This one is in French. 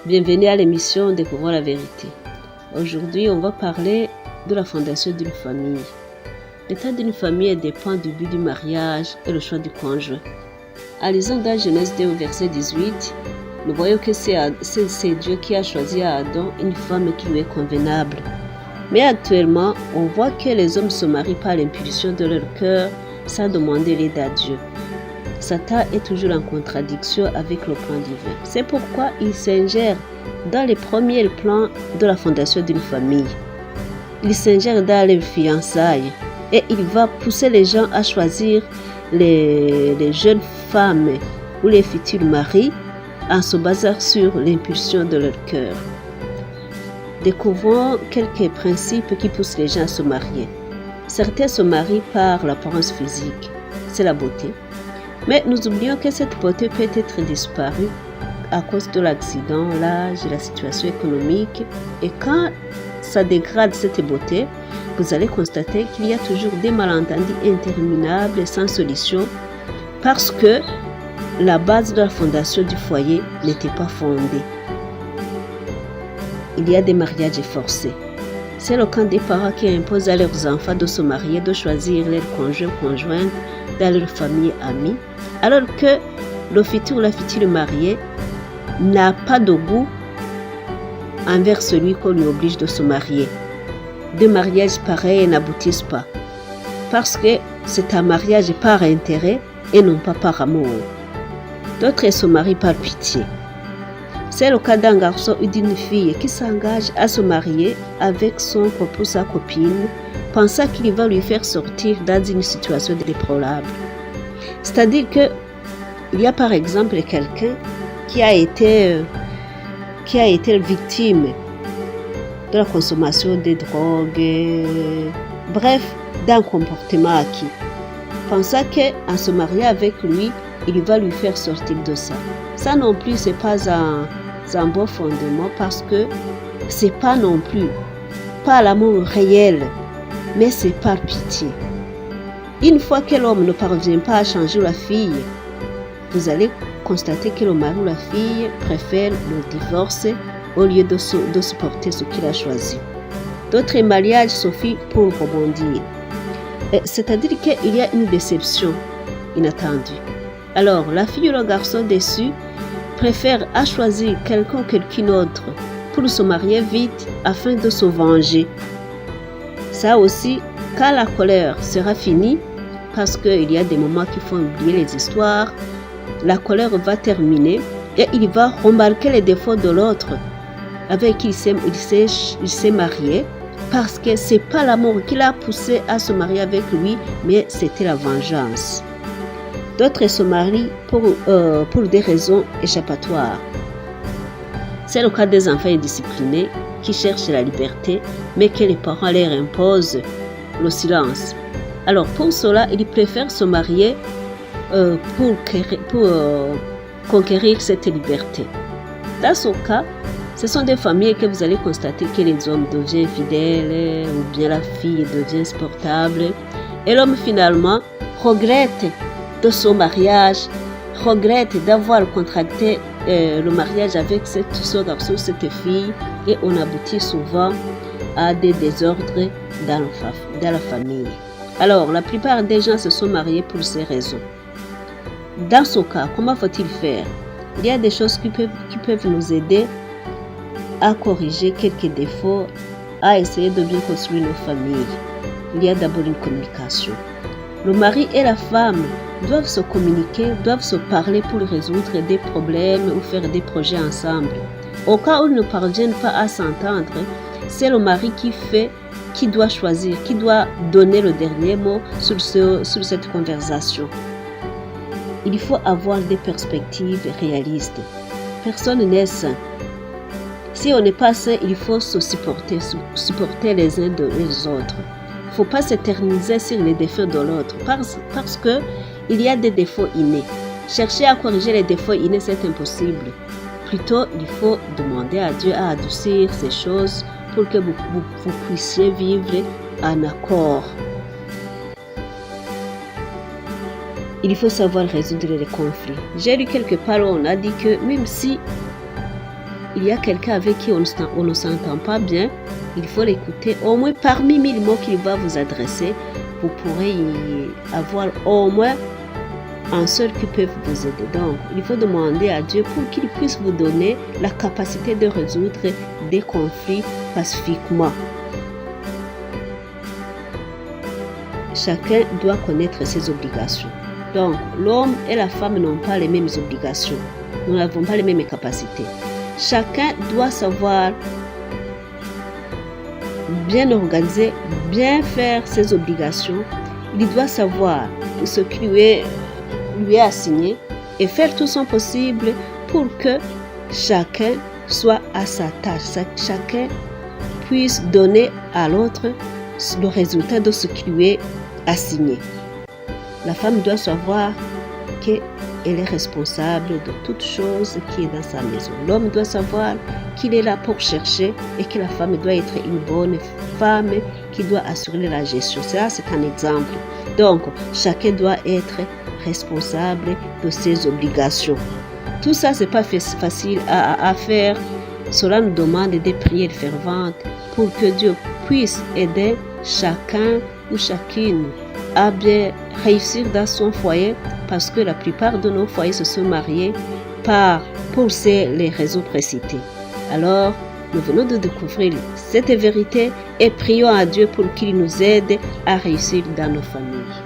Bienvenue à l'émission Découvrons la vérité. Aujourd'hui, on va parler de la fondation d'une famille. L'état d'une famille dépend du but du mariage et le choix du conjoint. En lisant dans Genèse 2 au verset 18, nous voyons que c'est Dieu qui a choisi à Adam une femme qui lui est convenable. Mais actuellement, on voit que les hommes se marient par l'impulsion de leur cœur sans demander l'aide à Dieu. Satan est toujours en contradiction avec le plan divin. C'est pourquoi il s'ingère dans les premiers plans de la fondation d'une famille. Il s'ingère dans les fiançailles et il va pousser les gens à choisir les jeunes femmes ou les futurs maris en se basant sur l'impulsion de leur cœur. Découvrons quelques principes qui poussent les gens à se marier. Certains se marient par l'apparence physique, c'est la beauté. Mais nous oublions que cette beauté peut être disparue à cause de l'accident, l'âge, la situation économique. Et quand ça dégrade cette beauté, vous allez constater qu'il y a toujours des malentendus interminables et sans solution parce que la base de la fondation du foyer n'était pas fondée. Il y a des mariages forcés. C'est le cas des parents qui imposent à leurs enfants de se marier, de choisir leur conjoint ou conjointe dans leur famille amie, alors que le futur ou la future mariée n'a pas de goût envers celui qu'on lui oblige de se marier. Deux mariages pareils n'aboutissent pas, parce que c'est un mariage par intérêt et non pas par amour. D'autres se marient par pitié. C'est le cas d'un garçon ou d'une fille qui s'engage à se marier avec son copain ou sa copine, pensant qu'il va lui faire sortir dans une situation déplorable. C'est-à-dire qu'il y a par exemple quelqu'un qui a été victime de la consommation de drogue, bref, d'un comportement acquis, pensant qu'en se mariant avec lui, il va lui faire sortir de ça. Ça non plus, c'est pas un bon fondement parce que c'est pas non plus pas l'amour réel, mais c'est par pitié. Une fois que l'homme ne parvient pas à changer la fille, vous allez constater que le mari ou la fille préfère le divorce au lieu de supporter ce qu'il a choisi. D'autres mariages suffisent pour rebondir. C'est-à-dire qu'il y a une déception inattendue. Alors, la fille ou le garçon déçu préfère à choisir quelqu'un ou quelqu'un d'autre pour se marier vite afin de se venger. Ça aussi, quand la colère sera finie, parce qu'il y a des moments qui font oublier les histoires, la colère va terminer et il va remarquer les défauts de l'autre avec qui il s'est marié, parce que c'est pas l'amour qui l'a poussé à se marier avec lui, mais c'était la vengeance. D'autres se marient pour des raisons échappatoires. C'est le cas des enfants indisciplinés qui cherchent la liberté, mais que les parents leur imposent le silence. Alors pour cela, ils préfèrent se marier pour conquérir cette liberté. Dans ce cas, ce sont des familles que vous allez constater que les hommes deviennent fidèles ou bien la fille devient insupportable et l'homme finalement regrette de son mariage, regrette d'avoir contracté le mariage avec ce garçon, cette fille, et on aboutit souvent à des désordres dans la famille. Alors, la plupart des gens se sont mariés pour ces raisons. Dans ce cas, comment faut-il faire? Il y a des choses qui peuvent nous aider à corriger quelques défauts, à essayer de bien construire nos familles. Il y a d'abord une communication. Le mari et la femme doivent se communiquer, doivent se parler pour résoudre des problèmes ou faire des projets ensemble. Au cas où ils ne parviennent pas à s'entendre, c'est le mari qui doit choisir, qui doit donner le dernier mot sur cette conversation. Il faut avoir des perspectives réalistes. Personne n'est sain. Si on n'est pas sain, il faut se supporter les uns des autres. Il ne faut pas s'éterniser sur les défauts de l'autre parce que il y a des défauts innés. Chercher à corriger les défauts innés, c'est impossible. Plutôt, il faut demander à Dieu à adoucir ces choses pour que vous puissiez vivre en accord. Il faut savoir résoudre les conflits. J'ai lu quelque part où on a dit que même si il y a quelqu'un avec qui on ne s'entend pas bien, il faut l'écouter. Au moins parmi 1000 mots qu'il va vous adresser, vous pourrez y avoir au moins un seul qui peut vous aider. Donc, il faut demander à Dieu pour qu'il puisse vous donner la capacité de résoudre des conflits pacifiquement. Chacun doit connaître ses obligations. Donc, l'homme et la femme n'ont pas les mêmes obligations. Nous n'avons pas les mêmes capacités. Chacun doit savoir bien organiser, bien faire ses obligations. Il doit savoir ce qui lui est assigné et faire tout son possible pour que chacun soit à sa tâche. Chacun puisse donner à l'autre le résultat de ce qui lui est assigné. La femme doit savoir qu'elle est responsable de toute chose qui est dans sa maison. L'homme doit savoir qu'il est là pour chercher et que la femme doit être une bonne femme qui doit assurer la gestion. Ça, c'est un exemple. Donc, chacun doit être responsable de ses obligations. Tout ça, c'est pas facile à faire. Cela nous demande des prières ferventes pour que Dieu puisse aider chacun ou chacune à bien réussir dans son foyer, parce que la plupart de nos foyers se sont mariés pour les raisons précitées. Alors, nous venons de découvrir cette vérité et prions à Dieu pour qu'il nous aide à réussir dans nos familles.